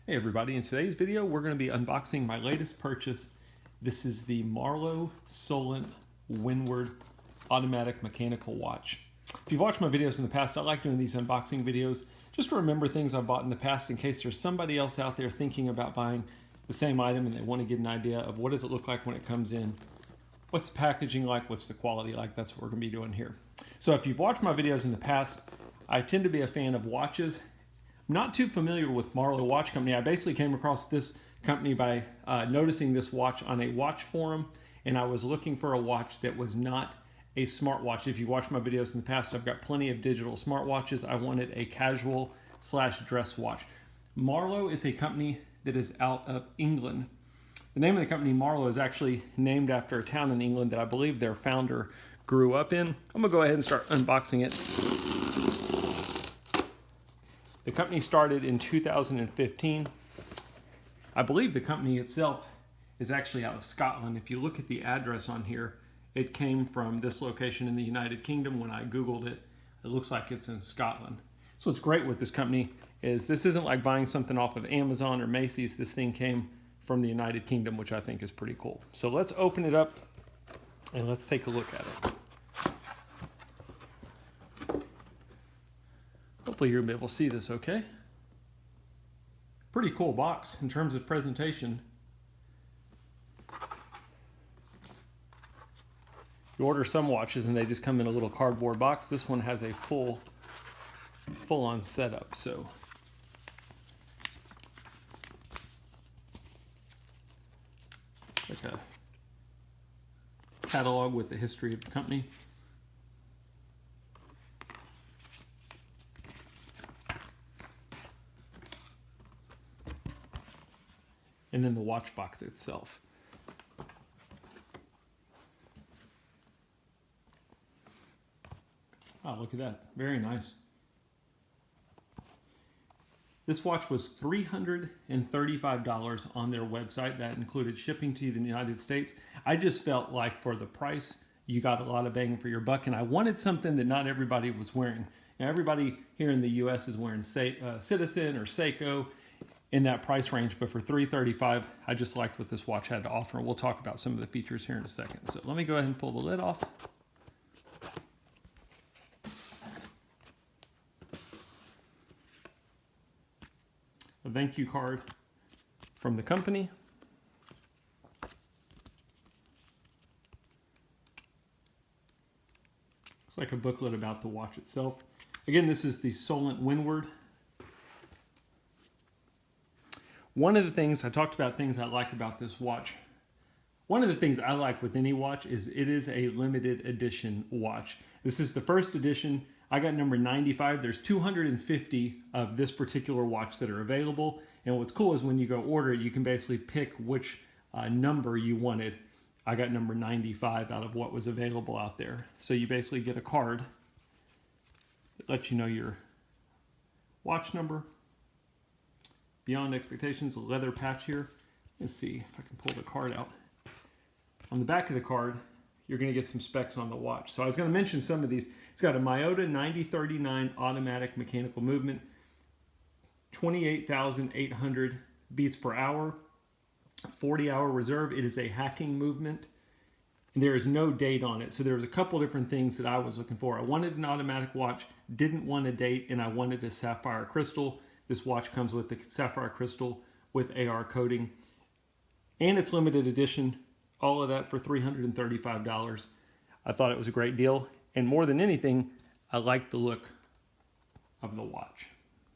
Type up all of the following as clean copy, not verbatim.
Hey everybody, in today's video we're going to be unboxing my latest purchase. This is the Marloe Solent Windward automatic mechanical watch. If you've watched my videos in the past, I like doing these unboxing videos just to remember things I've bought in the past in case there's somebody else out there thinking about buying the same item and they want to get an idea of what does it look like when it comes in, what's the packaging like, what's the quality like. That's what we're going to be doing here. So if you've watched my videos in the past, I tend to be a fan of watches. Not too familiar with Marloe Watch Company. I basically came across this company by noticing this watch on a watch forum, and I was looking for a watch that was not a smartwatch. If you watched my videos in the past, I've got plenty of digital smartwatches. I wanted a casual / dress watch. Marloe is a company that is out of England. The name of the company, Marloe, is actually named after a town in England that I believe their founder grew up in. I'm gonna go ahead and start unboxing it. The company started in 2015. I believe the company itself is actually out of Scotland. If you look at the address on here, it came from this location in the United Kingdom. When I Googled it, it looks like it's in Scotland. So what's great with this company is this isn't like buying something off of Amazon or Macy's. This thing came from the United Kingdom, which I think is pretty cool. So let's open it up and let's take a look at it. Hopefully you're going to be able to see this okay. Pretty cool box in terms of presentation. You order some watches and they just come in a little cardboard box. This one has a full-on setup. So it's like a catalog with the history of the company. And then the watch box itself. Oh, look at that. Very nice. This watch was $335 on their website. That included shipping to the United States. I just felt like for the price, you got a lot of bang for your buck, and I wanted something that not everybody was wearing. Now, everybody here in the US is wearing Citizen or Seiko in that price range, but for $335, I just liked what this watch had to offer. We'll talk about some of the features here in a second. So let me go ahead and pull the lid off. A thank you card from the company. Looks like a booklet about the watch itself. Again, this is the Solent Windward. One of the things, I talked about things I like about this watch. One of the things I like with any watch is it is a limited edition watch. This is the first edition. I got number 95. There's 250 of this particular watch that are available. And what's cool is when you go order it, you can basically pick which number you wanted. I got number 95 out of what was available out there. So you basically get a card that lets you know your watch number. Beyond expectations, a leather patch here. Let's see if I can pull the card out. On the back of the card, you're going to get some specs on the watch. So I was going to mention some of these. It's got a Miyota 9039 automatic mechanical movement, 28,800 beats per hour, 40-hour reserve. It is a hacking movement, and there is no date on it. So there was a couple different things that I was looking for. I wanted an automatic watch, didn't want a date, and I wanted a sapphire crystal. This watch comes with the sapphire crystal with AR coating, and it's limited edition. All of that for $335. I thought it was a great deal, and more than anything, I like the look of the watch.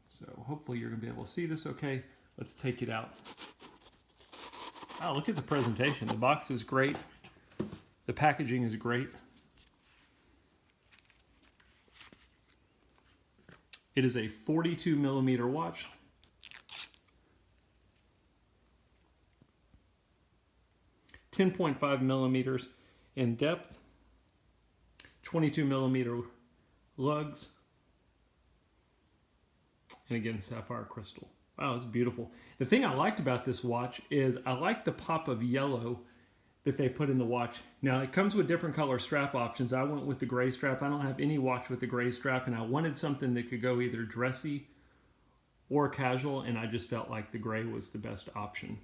So hopefully you're going to be able to see this okay. Let's take it out. Oh, look at the presentation. The box is great. The packaging is great. It is a 42 millimeter watch. .5 millimeters in depth, 22 millimeter lugs, and again, sapphire crystal. Wow, it's beautiful. The thing I liked about this watch is I like the pop of yellow that they put in the watch. Now, it comes with different color strap options. I went with the gray strap. I don't have any watch with the gray strap, and I wanted something that could go either dressy or casual, and I just felt like the gray was the best option.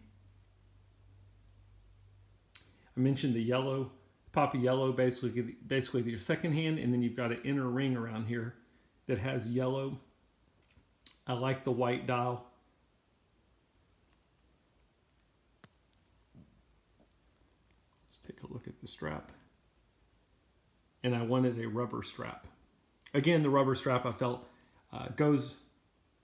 I mentioned the yellow, poppy yellow, basically your second hand, and then you've got an inner ring around here that has yellow. I like the white dial. Let's take a look at the strap. And I wanted a rubber strap. Again, the rubber strap I felt goes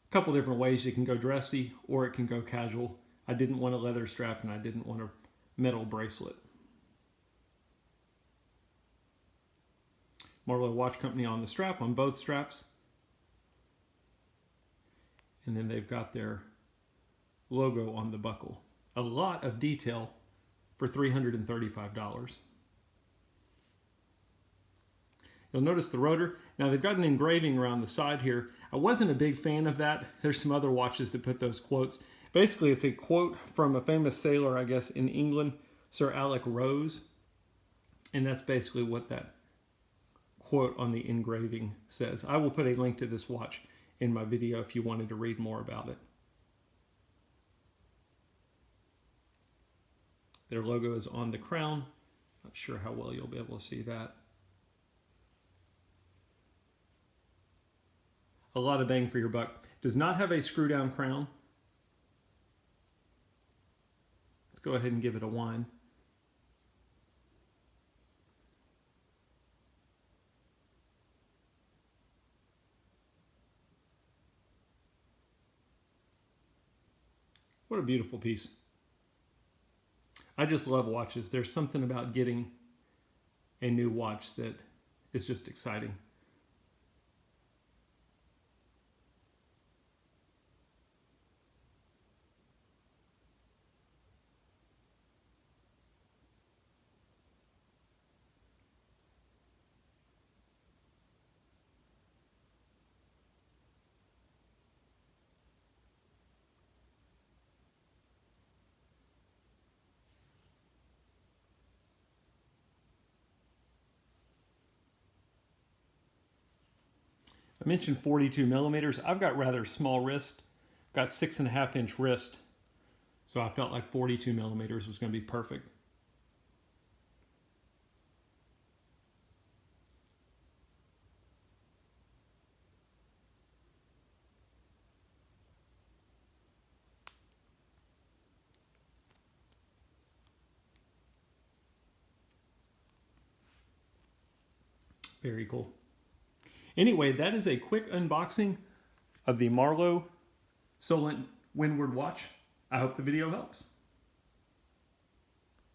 a couple different ways. You can go dressy or it can go casual. I didn't want a leather strap and I didn't want a metal bracelet. Marloe Watch Company on the strap, on both straps. And then they've got their logo on the buckle. A lot of detail for $335. You'll notice the rotor. Now they've got an engraving around the side here. I wasn't a big fan of that. There's some other watches that put those quotes. Basically, it's a quote from a famous sailor, I guess, in England, Sir Alec Rose. And that's basically what that quote on the engraving says. I will put a link to this watch in my video if you wanted to read more about it. Their logo is on the crown. Not sure how well you'll be able to see that. A lot of bang for your buck. Does not have a screw down crown. Let's go ahead and give it a whine. What a beautiful piece. I just love watches. There's something about getting a new watch that is just exciting. I mentioned 42 millimeters. I've got rather small wrist. I've got 6.5-inch wrist. So I felt like 42 millimeters was going to be perfect. Very cool. Anyway, that is a quick unboxing of the Marloe Solent Windward watch. I hope the video helps.